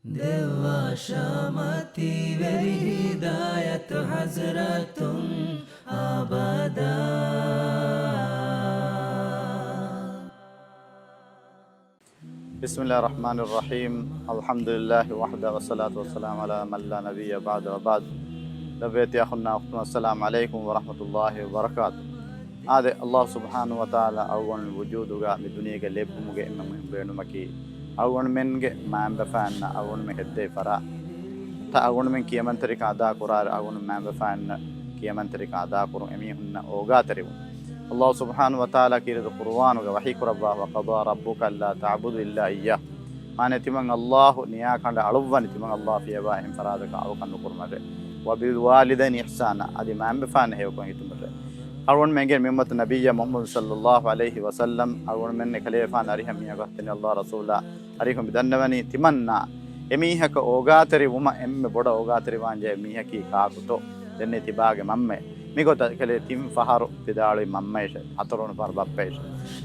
دوا شامتي وري هداية حزرة أبدا. بسم الله الرحمن الرحيم. الحمد لله وحده والصلاة والسلام على من لا نبي بعد وبعد. لبيت يا أخونا السلام عليكم ورحمة الله وبركاته. هذا الله سبحانه وتعالى أول وجود من الدنيا قلب مجا من بينه مكي أول من ما بفعلنا أول من هدي فرا تا أول من كيمان تريك عدا قرار أول ما بفعلنا كيمان تريك عدا قرون أميهن أوجا تريون الله سبحانه وتعالى كيرد القرآن وحي ربه وقضى ربك ألا تعبد إلا إياه. ما نتمنى الله نياك عند علوان نتمنى الله في أبائهم فرادك أو كن قرمته وبالوالدين إحسانا. هذه ما بفعلنا هي وكون يتمرر أول من جل ممت النبي محمد صلى الله عليه وسلم أول من خليفان أريهم ميغتني الله رسولا أريهم بدنوني تمنى أميهك أوغاتري وما أم بودا أوغاتري وانجا أميهكي كاكوتو دني تباغ ممّه ميغوتا كلي تيم فهارو تدالي ممّيش أترون فار بابيش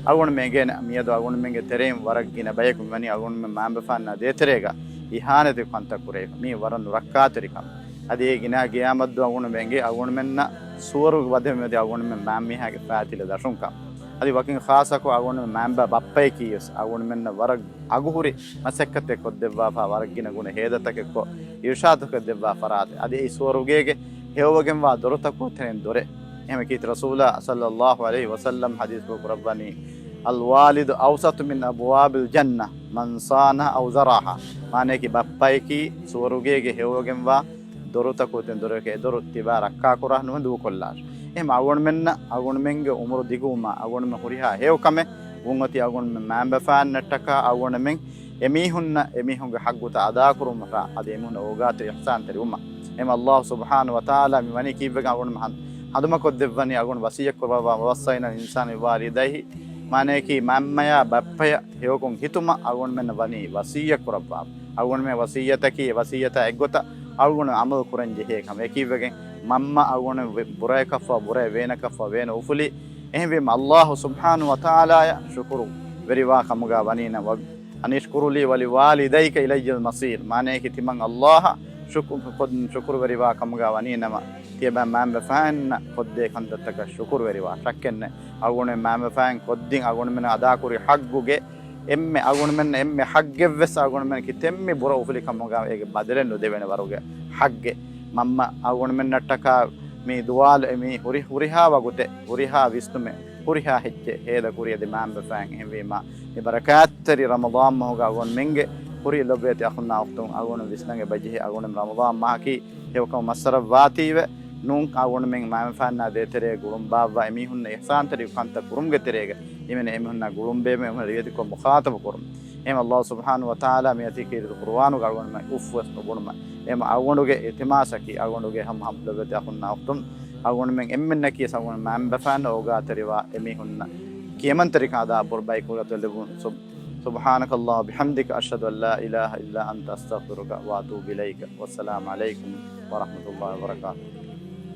أول من جن ميادو أول من تريم ورقينا بيك مني أول من ما بفعلنا ديتريغا إهانة كنت كوري مي ورن ركاتري كم هذه جنا قيامت دو أول من جي أول منا سور وده مدي أول من مامي هاك فاتي لدرشون كم هذه وكين خاصة كو أول من مامبا بابي كيس أول من ورق أجوري مسكت كود دبا فورقينا كونه هيدا تككو يرشاد كود دبا فرات هذه سور وجيجي هو وجم وادرو تكو ترين دوري هم كيت رسول صلى الله عليه وسلم حديث كو رباني الوالد أوسط من أبواب الجنة من صانها أو زرعها معناه كي بابي كي سور وجيجي هو وجم دروتا كوتن دروك دروت تبارك كاكورا نوندو كولاش إما أقول منا أقول منج عمر ديكوما أقول من خوريها هيو كمه وعندي أقول من مام بفان نتكا أقول من أميهن حقو تعدا كروم را أديمون أوجات إحسان تريوما إما الله سبحانه وتعالى ماني كيف أقول من هذا ما كود دفني أقول وصية كربا وصينا الإنسان والديه معناه كي ماميا بابيا هيو كون هتوما أقول من بني وصية كربا أقول من وصية تكي وصية إغوتا أقول عمل كورنجي هيك هم كيفكين ماما أقول براي كفا براي وين كفا وين وفلي إهم بيم الله سبحانه وتعالى شكره بريوا خمجا بنينا أن يشكروا لي ولوالديك إلي المصير معناه كتمان الله شكر بريوا خمجا بنينا ما تيبا ما بفان قد كنت تك شكر بريوا شكن أقول ما بفان قدين أقول من أدا كوري حقوجه إمّي أقول من إمّي حق بس أقول من كتمّي برا وفلي كموجا إيه بدرن لو دبنا بروجا حق ماما أقول من نتكا مي دوال مي هوريها وقته هوريها بيستمع هوريها هجة هذا كوريا دمام بفان هم بيما بركات تري رمضان ما هو أقول منج هوري لو بيت أخونا أختم أقول بيسنج بجيه أقول من رمضان ما كي هو كم مصرف واتي نون أقول من ما فانا ده تري قرم بابا إمي هن إحسان تري كانت قرم قتريجا إمن إمي هن قرم بيم إمن ريتكم مخاطب قرم إم الله سبحانه وتعالى ميتي كير القرآن وقول ما أوفوس نقول ما إم أقوله جه إتماسكي أقوله جه هم لبيت أخونا أختم أقول من إمن نكيس أقول ما بفانا أوجا تري إمي هن كيمن تري كذا برباي كولا تلبون سبحانك الله بحمدك أشهد أن لا إله إلا أنت أستغفرك وأتوب إليك والسلام عليكم ورحمة الله وبركاته.